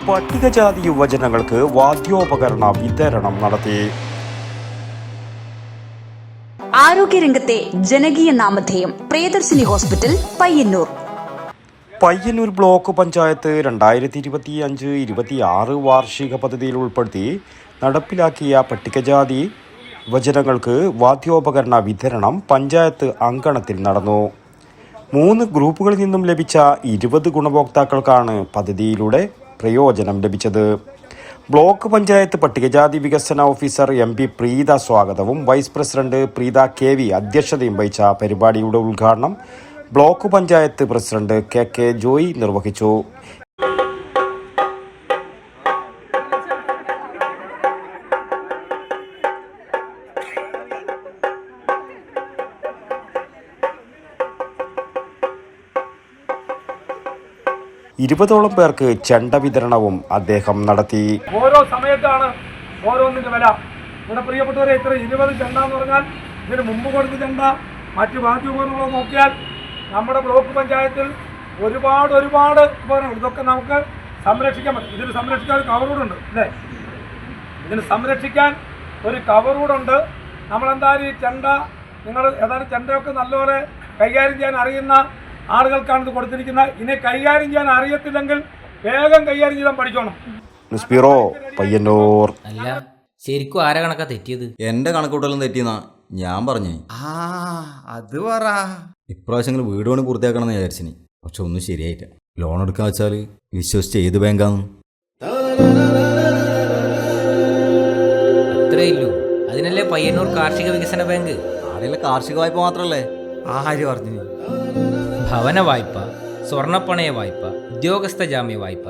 പട്ടികജാതി യുവജനങ്ങൾക്ക് വാദ്യോപകരണ വിതരണം നടത്തി. ആരോഗ്യരംഗത്തെ ജനകീയ നാമധേയം പ്രിയദർശിനി ഹോസ്പിറ്റൽ പയ്യന്നൂർ. പയ്യന്നൂർ ബ്ലോക്ക് പഞ്ചായത്ത് 2025-26 വാർഷിക പദ്ധതിയിൽ ഉൾപ്പെടുത്തി നടപ്പിലാക്കിയ പട്ടികജാതി യുവജനങ്ങൾക്ക് വാദ്യോപകരണ വിതരണം പഞ്ചായത്ത് അങ്കണത്തിൽ നടന്നു. 3 ഗ്രൂപ്പുകളിൽ നിന്നും ലഭിച്ച 20 ഗുണഭോക്താക്കൾക്കാണ് പദ്ധതിയിലൂടെ പ്രയോജനം ലഭിച്ചത്. ബ്ലോക്ക് പഞ്ചായത്ത് പട്ടികജാതി വികസന ഓഫീസർ MP പ്രീത സ്വാഗതവും വൈസ് പ്രസിഡന്റ് പ്രീത KV അധ്യക്ഷതയും വഹിച്ച പരിപാടിയുടെ ഉദ്ഘാടനം block panchayat president KK Joy നിർവഹിച്ചു. ഇരുപതോളം പേർക്ക് ചെണ്ട വിതരണവും അദ്ദേഹം നടത്തി. ഓരോ സമയത്താണ് ഓരോന്നിന്റെ വില. ഇവിടെ പ്രിയപ്പെട്ടവരെ, ഇത്ര 20 ചെണ്ട എന്ന് പറഞ്ഞാൽ ഇതിന് മുമ്പ് കൊടുത്ത ചെണ്ട മറ്റ് വാദ്യോപകരണങ്ങളോ നോക്കിയാൽ നമ്മുടെ ബ്ലോക്ക് പഞ്ചായത്തിൽ ഒരുപാട് ഉപകരണങ്ങൾ. ഇതൊക്കെ നമുക്ക് സംരക്ഷിക്കാൻ പറ്റും. ഇതിന് സംരക്ഷിക്കാൻ ഒരു കവറൂടുണ്ട് അല്ലേ? ഇതിന് സംരക്ഷിക്കാൻ ഒരു കവറൂടുണ്ട്. നമ്മളെന്തായാലും ഈ ചെണ്ട, നിങ്ങൾ ഏതായാലും ചെണ്ടയൊക്കെ നല്ലപോലെ കൈകാര്യം ചെയ്യാൻ അറിയുന്ന ആളുകൾക്കാണ് ഇത് കൊടുത്തിരിക്കുന്നത്. ഇനി കൈകാര്യം ചെയ്യാൻ അറിയത്തില്ലെങ്കിൽ വേഗം കൈകാര്യം ചെയ്യാൻ പഠിച്ചോണം. News bureau, Payyanur. അല്ല, ശരിക്കും ആരാ കണക്കാ തെറ്റിയത്? എന്റെ കണക്കൂട്ടലും തെറ്റിയെന്നാ ഞാൻ പറഞ്ഞു. അത് പറ. ഇപ്രാവശ്യം വീട് പണി പൂർത്തിയാക്കണമെന്ന് വിചാരിച്ചിനി. പക്ഷെ ഒന്നും ശരിയായില്ല. ലോൺ എടുക്കാൻ വെച്ചാൽ വിശ്വസിച്ച് ഏത് ബാങ്കാന്ന്? അത്രേ ഇല്ലൂ. അതിനല്ലേ പയ്യന്നൂർ കാർഷിക വികസന ബാങ്ക്. ആടെയുള്ള കാർഷിക വായ്പ മാത്രല്ലേ? ആര് പറഞ്ഞു? ഭവന വായ്പ, സ്വർണ്ണപ്പണയ വായ്പ, ഉദ്യോഗസ്ഥ ജാമ്യ വായ്പ,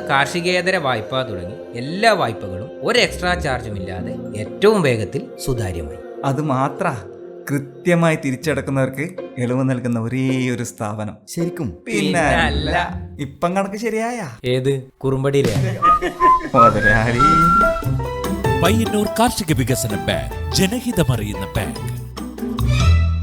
കാർഷികേതര വായ്പ തുടങ്ങി എല്ലാ വായ്പകളും ഒരു എക്സ്ട്രാ ചാർജും ഇല്ലാതെ ഏറ്റവും വേഗത്തിൽ സുതാര്യമായി. അത് മാത്ര കൃത്യമായി തിരിച്ചടക്കുന്നവർക്ക് ഇളവ് നൽകുന്ന ഒരേ ഒരു സ്ഥാപനം. ശരിക്കും? പിന്നെ അല്ല. ഇപ്പം കണക്ക് ശരിയായ ഏത് കുറുമ്പടിയിലെ മുതലാളി. പയ്യന്നൂർ കാർഷിക വികസന ബാങ്ക്, ജനഹിതമറിയുന്ന ബാങ്ക്.